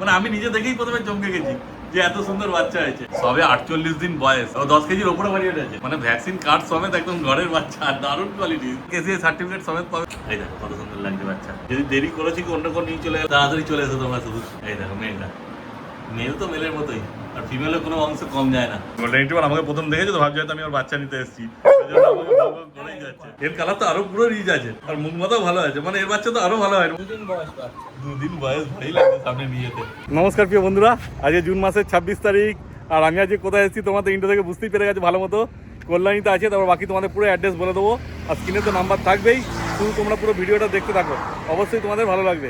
মানে আমি নিজে দেখেই প্রথমে চমকে গেছি যে এত সুন্দর বাচ্চা হয়েছে। সবে 48 দিন বয়স, ও 10 কেজির ওপরে বাড়িয়ে গেছে। মানে ভ্যাকসিন কার্ড সমেত একদম ঘরের বাচ্চা, দারুণ কোয়ালিটি। কেসিএ সার্টিফিকেট সমেত পাবে। এই দেখো কত সুন্দর লাগছে বাচ্চা। যদি দেরি করেছি কি অন্য কোন নিয়ে চলে গেলে তাড়াতাড়ি চলে এসো তোমরা শুধু। এই দেখো মেলটা, মেল তো মেলের মতোই, আর ফিমেলের কোনো অংশ কম যায় না। গোল্ডেন রিট্রিভার আমাকে প্রথম দেখেছো তো ভাবছি হয়তো আমি ওর বাচ্চা নিতে এসেছি, করেই যাচ্ছে। এর কালার তো আরো পুরো রিচ আছে, আর মুখ মাথাও ভালো আছে। মানে এর বাচ্চা তো আরো ভালো হয়। 2 দিন বয়স ভালোই লাগছে সামনে নিয়েতে। নমস্কার প্রিয় বন্ধুরা, আজকে জুন মাসের 26 তারিখ। আর আমি আজকে কোথায় এসেছি তোমাদের ইন্টো থেকে বুঝতেই পেরে গেছে ভালো মতো। কল্যাণীতে আছে, তারপর বাকি তোমাদের পুরো অ্যাড্রেস বলে দেবো। আর স্ক্রিনে তো নাম্বার থাকবেই, শুধু তোমরা পুরো ভিডিওটা দেখতে থাকো, অবশ্যই তোমাদের ভালো লাগবে।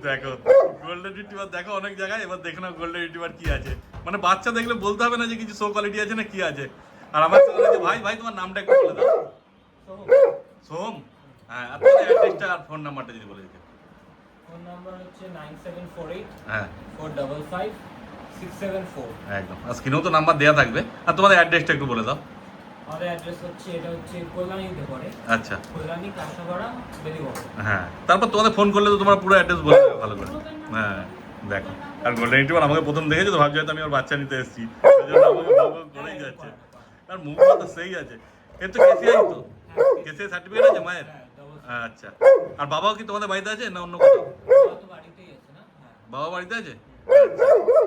দেখো গোল্ডেন রিট্রিভার দেখো অনেক জায়গায়, এবার দেখো না গোল্ডেন রিট্রিভার কি আছে। মানে বাচ্চা দেখলে বলতে হবে না যে কিছু শো কোয়ালিটি আছে না কি আছে। আর আমার সাথে বলেছে ভাই ভাই তোমার নামটা একটু বলে দাও। সোম। হ্যাঁ, আর তোমার অ্যাড্রেসটা আর ফোন নাম্বারটা যদি বলে দিতে। ফোন নাম্বার হচ্ছে 9748 হ্যাঁ 455 674। একদম, আর স্ক্রিনেও তো নাম্বার দেওয়া থাকবে। আর তোমাদের অ্যাড্রেসটা একটু বলে দাও। আমাদের অ্যাড্রেস হচ্ছে, এটা হচ্ছে কল্যাণীতে পড়ে। আচ্ছা, কল্যাণী কাঁসাপাড়া বেরিবাগ। হ্যাঁ, তারপর তোমাদের ফোন করলে তো তোমার পুরো অ্যাড্রেস বলে দেবে ভালো করে। হ্যাঁ দেখো, আর গোল্ডেন রিট্রিভার আমাকে প্রথম দেখেছো তো ভাবছি হয়তো আমি ওর বাচ্চা নিতে এসেছি, ওই জন্য আমাকে করেই যাচ্ছে। আর মুখটা তো সেই আছে। এর তো কেসিআই তো, কেসিআই সার্টিফিকেট আছে মায়ের। আচ্ছা, আর বাবাও কি তোমাদের বাড়িতে আছে না অন্য কোথাও? বাবা তো বাড়িতেই আছে না? হ্যাঁ। বাবা বাড়িতে আছে?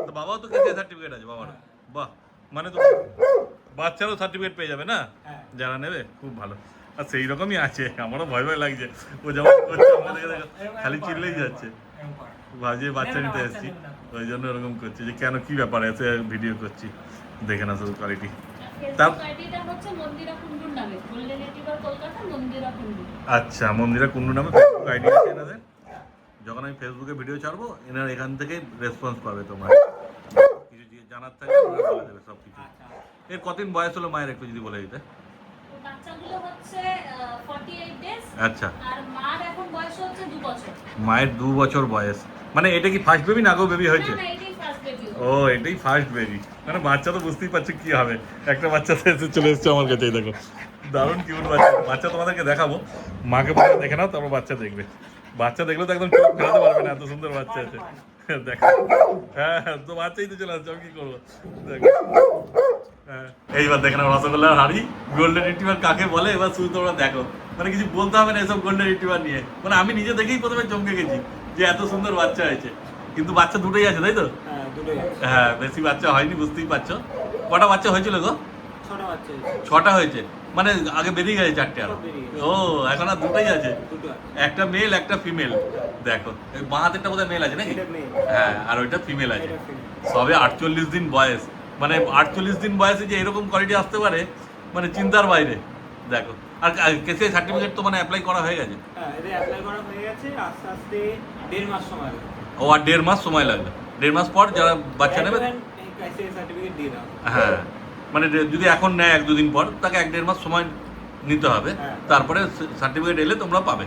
তো বাবাও তো কেসিআই সার্টিফিকেট আছে বাবার। বাহ, মানে তো বাচ্চারও সার্টিফিকেট পেয়ে যাবে না যারা নেবে, খুব ভালো। আর সেই রকমই আছে, আমারও ভয় ভয় লাগছে। ও যেমন করছে আমাদের খালি চিল্লেই যাচ্ছে, ভাবছি বাচ্চা নিতে এসেছি, ওই জন্য এরকম করছে যে কেন কি ব্যাপার এসে ভিডিও করছি। দেখে না শুধু কোয়ালিটি। আচ্ছা, মন্দিরা কুন্ডু নামে ফেসবুক আইডি আছে এনাদের। যখন আমি ফেসবুকে ভিডিও ছাড়বো এনার এখান থেকে রেসপন্স পাবে, তোমরা কিছু জানার থাকে বলে দেবে সব কিছু। এর কতদিন বয়স হলো মায়ের একটু যদি বলে দিতে। আচ্ছা, মায়ের 2 বছর বয়স। মানে এটা কি ফার্স্ট বেবি না আগেও বেবি হয়েছে? ও, এটাই ফার্স্ট বেবি। মানে বাচ্চা তো বুঝতেই পারছো কি হবে। একটা বাচ্চা এসে চলে এসছে আমার কাছে, দেখো দারুণ কিউট বাচ্চা। বাচ্চা তোমাদেরকে দেখাবো, মাকে পরে দেখে নাও তারপর বাচ্চা দেখবে। বাচ্চা দেখলে তো একদম চোখ ফেরাতে পারবে না, এত সুন্দর বাচ্চা আছে। দেখো, হ্যাঁ তো বাচ্চাই তো চলে আসছে, আমি কি করবো। দেখো, হ্যাঁ এইবার দেখে নাও রসগোল্লার হাড়ি। গোল্ডেন রিট্রিভার কাকে বলে এবার শুধু তোমরা দেখো। মানে কিছু বলতে হবে না এসব গোল্ডেন রিট্রিভার নিয়ে। মানে আমি নিজে দেখেই প্রথমে চমকে গেছি যে এত সুন্দর বাচ্চা হয়েছে। কিন্তু বাচ্চা দুটোই আছে তাই তো? হ্যাঁ, বেশি বাচ্চা হয়নি, বুঝতেই পারছো। কটা বাচ্চা হয়েছিল গো? 6টা হয়েছে। মানে আগে বেরিয়ে গেছে 4টে আরো। ও, এখন আর দুটোই আছে, একটা মেল একটা ফিমেল। দেখো বাঁ হাতেরটা বোধহয় মেল আছে নাকি? হ্যাঁ, আর ওইটা ফিমেল আছে। সবে 48 দিন বয়স। মানে 48 দিন বয়সে যে এরকম কোয়ালিটি আসতে পারে, মানে চিন্তার বাইরে। দেখো, আর কেসিআই সার্টিফিকেট তো মানে অ্যাপ্লাই করা হয়ে গেছে? হ্যাঁ, এটা অ্যাপ্লাই করা হয়ে গেছে। আস্তে আস্তে 1.5 মাস সময় লাগবে। ও, আর 1.5 মাস সময় লাগবে। 1.5 মাস পর যারা বাচ্চা নেবে, সার্টিফিকেট দিয়ে দাও। হ্যাঁ মানে যদি এখন নেয় 1-2 দিন পর, তাকে 1-1.5 মাস সময় নিতে হবে। তারপরে সার্টিফিকেট এলে তোমরা পাবে,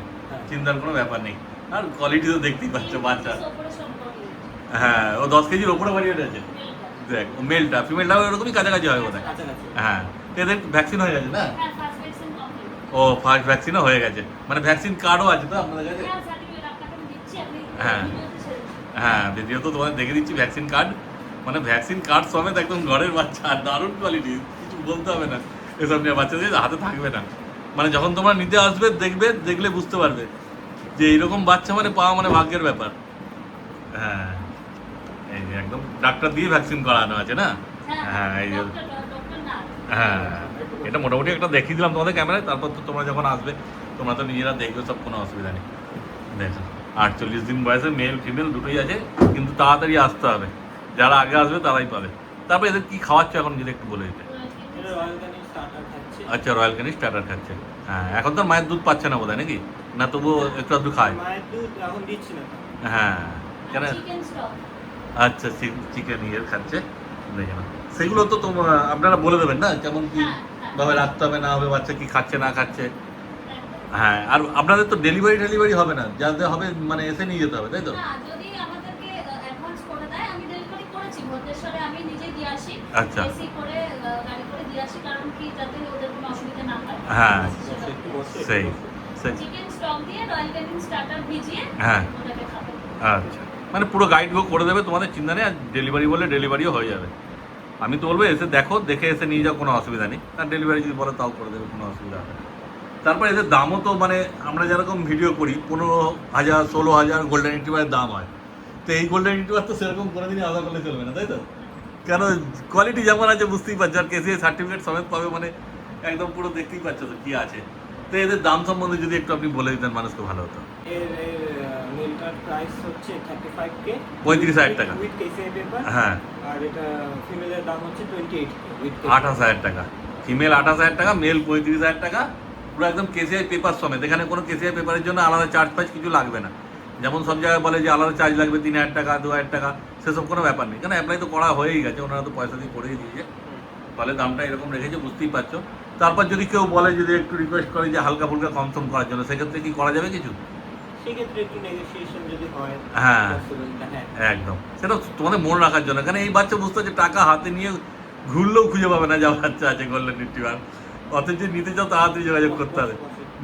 চিন্তার কোনো ব্যাপার নেই। আর কোয়ালিটি তো দেখতেই পাচ্ছ বাচ্চা। হ্যাঁ, ও 10 কেজির ওপরে বাড়িয়ে গেছে। দেখ, ও মেলটা ফিমেলটাও এরকমই কাছাকাছি হয় বোধ হয়। হ্যাঁ, এদের ভ্যাকসিন হয়ে গেছে না? ও, ফার্স্ট ভ্যাকসিনও হয়ে গেছে। মানে ভ্যাকসিন কার্ডও আছে তো আপনাদের কাছে? হ্যাঁ হ্যাঁ, ভিডিও তো তোমাদের দেখে দিচ্ছি ভ্যাকসিন কার্ড। মানে ভ্যাকসিন কার্ড সমেত একদম ঘরের বাচ্চা, দারুণ কোয়ালিটি, কিছু বলতে হবে না। এসব নিয়ে বাচ্চাদের হাতে থাকবে না। মানে যখন তোমরা নিতে আসবে দেখবে, দেখলে বুঝতে পারবে যে এইরকম বাচ্চা মানে পাওয়া মানে ভাগ্যের ব্যাপার। হ্যাঁ, এই যে একদম ডাক্তার দিয়ে ভ্যাকসিন করানো আছে না? হ্যাঁ, এই যে হ্যাঁ, এটা মোটামুটি একটা দেখিয়ে দিলাম তোমাদের ক্যামেরায়। তারপর তো তোমরা যখন আসবে তোমরা তো নিজেরা দেখবে, সব কোনো অসুবিধা নেই। দেখো 48 দিন বয়সে মেল ফিমেল দুটোই আছে, কিন্তু তাড়াতাড়ি আসতে হবে। যারা আগে আসবে তারাই পাবে। তারপর এদের কি খাওয়াচ্ছে এখন যদি একটু বলে দিতে। আচ্ছা, রয়্যাল ক্যানিং স্টার্টার খাচ্ছে। হ্যাঁ, এখন তো মায়ের দুধ পাচ্ছে না বোধ হয় নাকি? না তবুও একটু আধটু খায়? হ্যাঁ, কেন? আচ্ছা, চিকেন ইয়ে খাচ্ছে। দেখে না, সেগুলো তো আপনারা বলে দেবেন না কেমন কি ভাবে রাখতে হবে না হবে, বাচ্চা কি খাচ্ছে না খাচ্ছে। হ্যাঁ, আর আপনাদের তো ডেলিভারি হবে না, যাদের হবে মানে এসে নিয়ে যেতে হবে তাই তো? আচ্ছা, হ্যাঁ, চিকেন স্টক দিয়ে রয়্যাল ক্যানিং স্টার্টার ভিজিয়ে হ্যাঁ ওটাকে খাবে। আচ্ছা, মানে পুরো গাইড বুক করে দেবে, তোমাদের চিন্তা নেই। আর ডেলিভারি বলে ডেলিভারিও হয়ে যাবে। আমি তো বলবো এসে দেখো, দেখে এসে নিয়ে যাও, কোনো অসুবিধা নেই। আর ডেলিভারি যদি বলো তাও করে দেবে, কোনো অসুবিধা হবে না। তারপরে এদের দামও তো মানে আমরা যেরকম ভিডিও করি 15,000 16,000 গোল্ডেন রিট্রিভারের দাম হয়। তো এই গোল্ডেন রিট্রিভার তো সেরকম করে দিনই আলাদা করলে চলবে না, তাই তো? কেন, কোয়ালিটি যেমন আছে বুঝতেই পারছো, আর কেসিআই সার্টিফিকেট সমেত পাবে, মানে একদম পুরো দেখতেই পাচ্ছ তো কী আছে। তো এদের দাম সম্বন্ধে যদি একটু আপনি বলে দিতেন মানুষকে ভালো হতো। এর মেলটার প্রাইস হচ্ছে 35K 35,000 টাকা। With KCI paper. হ্যাঁ, আর এটা ফিমেলের দাম হচ্ছে 28K উইথ 28,000 টাকা। ফিমেল 28,000 টাকা, মেল 35,000 টাকা, পুরো একদম কেসিআই পেপার সমেত। এখানে কোনো কেসিআই পেপারের জন্য আলাদা চার্জ ফার্জ কিছু লাগবে না। যেমন সব জায়গায় বলে যে আলাদা চার্জ লাগবে 3,000 টাকা 2,000 টাকা, সেসব কোনো ব্যাপার নেই। কেন অ্যাপ্লাই তো করা হয়েই গেছে, ওনারা তো পয়সা দিয়ে করেই দিয়েছে, ফলে দামটা এরকম রেখেছে, বুঝতেই পারছো। তারপর যদি কেউ বলে যদি একটু রিকোয়েস্ট করে যে হালকা ফুলকা কমসম করার জন্য, সেক্ষেত্রে কি করা যাবে কিছু? সেক্ষেত্রে একটু নেগোসিয়েশন যদি হয় হ্যাঁ possible, হ্যাঁ একদম, সেটা তোমাদের মন রাখার জন্য। কারণ এই বাচ্চা বুঝতে হচ্ছে টাকা হাতে নিয়ে ঘুরলেও খুঁজে পাবে না যা বাচ্চা আছে গোল্ডেন রিট্রিভার। অথচ নিতে চাও তাড়াতাড়ি যোগাযোগ করতে হবে,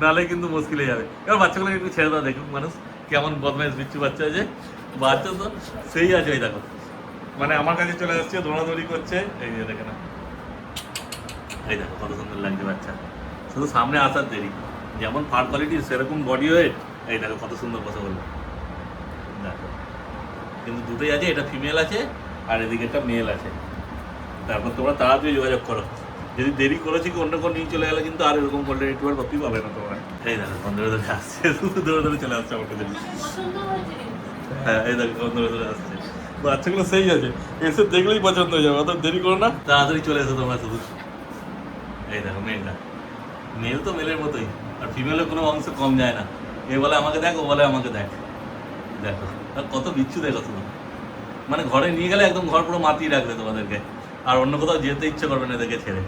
নাহলে কিন্তু মুশকিল হয়ে যাবে। এবার বাচ্চাগুলোকে একটু ছেড়ে দাও, দেখুন মানুষ কেমন বদমাইশ বিচ্ছু বাচ্চা আছে। বাচ্চা তো সেই আছে, ওই দেখো মানে আমার কাছে চলে আসছে, দৌড়াদৌড়ি করছে। এই যে দেখে না, এই দেখো কত সুন্দর লাগছে বাচ্চা। শুধু সামনে আসার দেরি, যেমন ফার কোয়ালিটি সেরকম বডি ওয়েট। এই দেখো কত সুন্দর কথা বললো, দেখো। কিন্তু দুটোই আছে, এটা ফিমেল আছে আর এদিকে একটা মেল আছে। তারপর তোমরা তাড়াতাড়ি যোগাযোগ করো। যদি দেরি করেছি কি অন্য কোনো নিয়ে চলে গেলে কিন্তু আর এরকম গোল্ডেন রিট্রিভার কপি পাবে না তোমরা। এই দেখো কোন ধরে ধরে আসছে, শুধু ধরে ধরে চলে আসছে আমার কাছে। পছন্দ হয়েছে কিন্তু। হ্যাঁ এই দেখো কোন ধরে ধরে আসছে। বাচ্চাগুলো সেই আছে, এসে দেখলেই পছন্দ হয়ে যাবে, অত দেরি করো না, তাড়াতাড়ি চলে এসো তোমরা শুধু। এই দেখো মেলটা, মেল তো মেলের মতোই, আর ফিমেলের কোনো অংশ কম যায় না। এ বলে আমাকে দেখ, ও বলে আমাকে দেখ। দেখো আর কত বিচ্ছু দেখো শুধু, মানে ঘরে নিয়ে গেলে একদম ঘর পুরো মাতিয়ে রাখবে তোমাদেরকে, আর অন্য কোথাও যেতে ইচ্ছে করবে না এদেরকে ছেড়ে।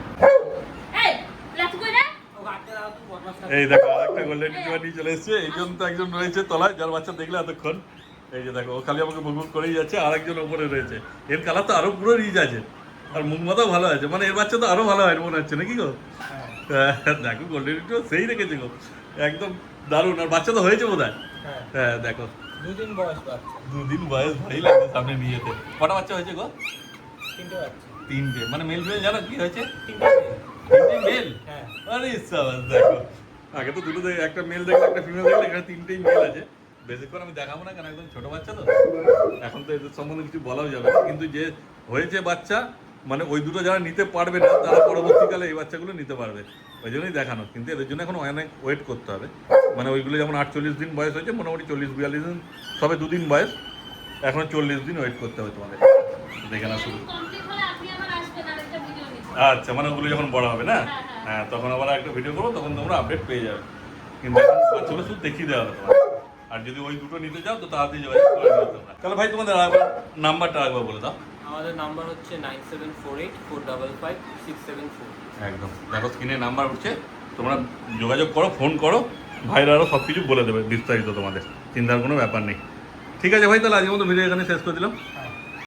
এই লাঠি কই রে? ও গাড়িটা দাও তো বদমাশ থাকে। এই দেখো আরেকটা গোল্ডেন রিট্রিভার নিয়ে চলে এসেছে। এইজন তো একজন রয়েছে তলায়, যার বাচ্চা দেখলে এতক্ষণ। এই যে দেখো ও খালি আমাকে বুক করেই যাচ্ছে, আরেকজন ওপরে রয়েছে। এর কালার তো আরো পুরো রিচ আছে, আর মুখ মাথাও ভালো আছে, মানে এর বাচ্চা তো আরো ভালো হয় মনে হচ্ছে নাকি গো? দেখো গোল্ডেন রিট্রিভার সেই রেখেছে গো, একদম দারুণ। আর বাচ্চা তো হয়েছে বোধ হয়। হ্যাঁ হ্যাঁ দেখো 2 দিন বয়স বাচ্চা, 2 দিন বয়স, ভালোই লাগছে সামনে নিয়ে যেতে। কটা বাচ্চা হয়েছে গো? 3টে বাচ্চা। 3টে, মানে মেল ফিমেল জানো কি হয়েছে? 3টে মেল। হ্যাঁ আরে সাবাস, দেখো আগে তো দুটো একটা মেল দেখলে একটা ফিমেল দেখলে, এখানে 3টেই মেল আছে। বেশিক্ষণ আমি দেখাবো না, কেন একদম ছোট বাচ্চা তো, এখন তো এদের সম্বন্ধে কিছু বলাও যাবে না। কিন্তু যে হয়েছে বাচ্চা, মানে ওই দুটো যারা নিতে পারবে না তারা পরবর্তীকালে এই বাচ্চাগুলো নিতে পারবে, ওই জন্যই দেখানো। কিন্তু এদের জন্য এখন অনেক ওয়েট করতে হবে। মানে ওইগুলো যেমন 48 দিন বয়স হয়েছে, মোটামুটি 40-42 দিন, সবে 2 দিন বয়স, এখনো 40 দিন ওয়েট করতে হবে তোমাদের। দেখে না শুধু। কমপ্লিট হলে আপনি আবার আসবেন আর একটা ভিডিও নিতে। আচ্ছা, মানে ওগুলো যখন বড় হবে না, হ্যাঁ, হ্যাঁ। হ্যাঁ তখন আবার একটা ভিডিও করবো, তখন তোমরা আপডেট পেয়ে যাবে। কিন্তু এখন বাচ্চাগুলো শুধু দেখিয়ে দেওয়া হবে তোমার। আর যদি ওই দুটো নিতে চাও তো তাড়াতাড়ি যোগাযোগ করে নিও তোমরা। তাহলে ভাই তোমাদের নাম্বারটা একবার বলে দাও। আমাদের নাম্বার হচ্ছে 9748455674। একদম দেখো স্ক্রিনে নাম্বার উঠছে, তোমরা যোগাযোগ করো, ফোন করো, ভাইরা আরও সব কিছু বলে দেবে বিস্তারিত তোমাদের, চিন্তার কোনো ব্যাপার নেই। ঠিক আছে ভাই, তাহলে আজকের মতো ভিডিও এখানে শেষ করে দিলাম।